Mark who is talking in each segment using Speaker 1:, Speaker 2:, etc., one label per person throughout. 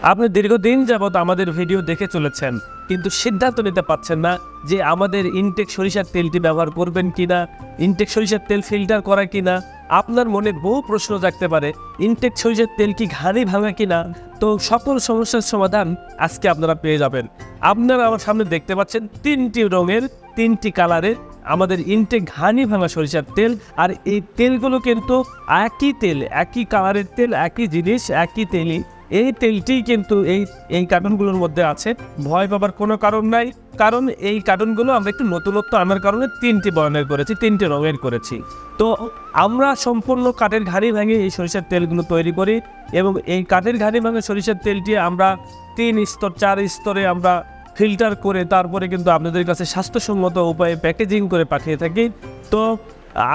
Speaker 1: আপনি দীর্ঘদিন যাবৎ আমাদের ভিডিও দেখে চলেছেন, কিন্তু সিদ্ধান্ত নিতে পারছেন না যে আমাদের ইনটেক সরিষার তেলটি ব্যবহার করবেন কিনা, ইনটেক সরিষার তেল ফিল্টার করা কিনা। আপনার মনে বহু প্রশ্ন জাগতে পারে, ইনটেক সরিষার তেল কি ঘানি ভাঙা কিনা। তো সকল সমস্যার সমাধান আজকে আপনারা পেয়ে যাবেন। আপনারা আমার সামনে দেখতে পাচ্ছেন 3টি রঙের 3টি কালারের আমাদের ইনটেক ঘানি ভাঙা সরিষার তেল। আর এই তেলগুলো কিন্তু একই তেল, একই কালারের তেল, একই জিনিস, একই তেলই। এই তেলটি কিন্তু এই কার্টনগুলোর মধ্যে আছে। ভয় পাবার কোনো কারণ নাই, কারণ এই কার্টনগুলো আমরা একটু নতুনত্ব আনার কারণে 3টি বর্ণের করেছি, 3টি রঙের করেছি। তো আমরা সম্পূর্ণ কাঠের ঘানি ভেঙে এই সরিষার তেলগুলো তৈরি করি, এবং এই কাঠের ঘানি ভাঙা সরিষার তেলটি আমরা 3 স্তর 4 স্তরে আমরা ফিল্টার করে তারপরে কিন্তু আপনাদের কাছে স্বাস্থ্যসম্মত উপায়ে প্যাকেজিং করে পাঠিয়ে থাকি। তো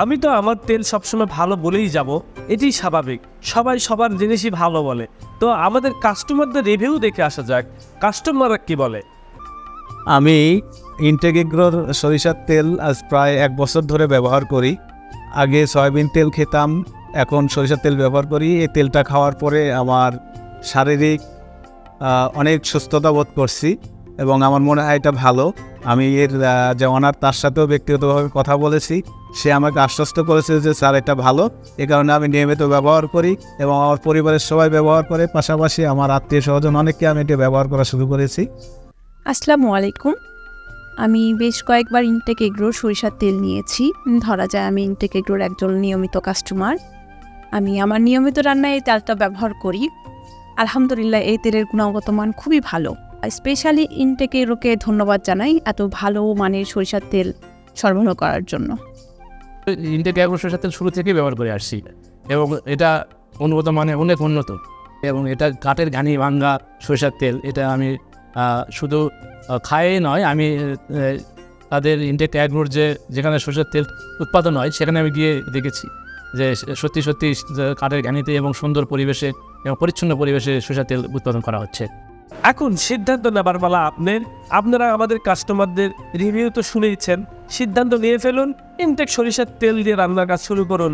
Speaker 1: আমি তো আমার তেল সবসময় ভালো বলেই যাব, এটি স্বাভাবিক, সবাই সবার জিনিসই ভালো বলে। তো আমাদের কাস্টমারদের রিভিউ দেখে আসা যাক, কাস্টমাররা কি বলে।
Speaker 2: আমি ইনটেক এগ্রোর সরিষার তেল আজ প্রায় 1 বছর ধরে ব্যবহার করি। আগে সয়াবিন তেল খেতাম, এখন সরিষার তেল ব্যবহার করি। এই তেলটা খাওয়ার পরে আমার শারীরিক অনেক সুস্থতা বোধ করছি এবং আমার মনে হয় এটা ভালো। আমি এর যে ওনার তার সাথেও ব্যক্তিগতভাবে কথা বলেছি, সে আমাকে আশ্বস্ত করেছে যে স্যার এটা ভালো। এ কারণে আমি নিয়মিত ব্যবহার করি এবং আমার পরিবারের সবাই ব্যবহার করে, পাশাপাশি আমার আত্মীয় স্বজন অনেককে আমি এটা ব্যবহার করা শুরু করেছি।
Speaker 3: আসসালামু আলাইকুম। আমি বেশ কয়েকবার ইনটেক এগ্রোর সরিষার তেল নিয়েছি। ধরা যায় আমি ইনটেক এগ্রোর একজন নিয়মিত কাস্টমার। আমি আমার নিয়মিত রান্নায় এই তেলটা ব্যবহার করি। আলহামদুলিল্লাহ, এই তেলের গুণগত মান খুবই ভালো। স্পেশালি ইনটেক এগ্রোকে ধন্যবাদ জানাই এত ভালো মানের সরিষার তেল সরবরাহ করার জন্য।
Speaker 4: ইনটেক এগ্রো সরিষার তেল শুরু থেকেই ব্যবহার করে আসছি এবং এটা গুণগত মানে অনেক উন্নত, এবং এটা কাঠের ঘানি ভাঙ্গা সরিষার তেল। এটা আমি শুধু খাই নয়, আমি তাদের ইনটেক এগ্রোর যেখানে সরিষার তেল উৎপাদন হয় সেখানে আমি গিয়ে দেখেছি যে সত্যি সত্যি কাঠের ঘানিতে এবং সুন্দর পরিবেশে এবং পরিচ্ছন্ন পরিবেশে সরিষার তেল উৎপাদন করা হচ্ছে।
Speaker 1: এখন সিদ্ধান্ত নেবার পালা আপনারা আমাদের কাস্টমারদের রিভিউ তো শুনেইছেন, সিদ্ধান্ত নিয়ে ফেলুন, ইনটেক সরিষার তেল দিয়ে রান্নার কাজ শুরু করুন।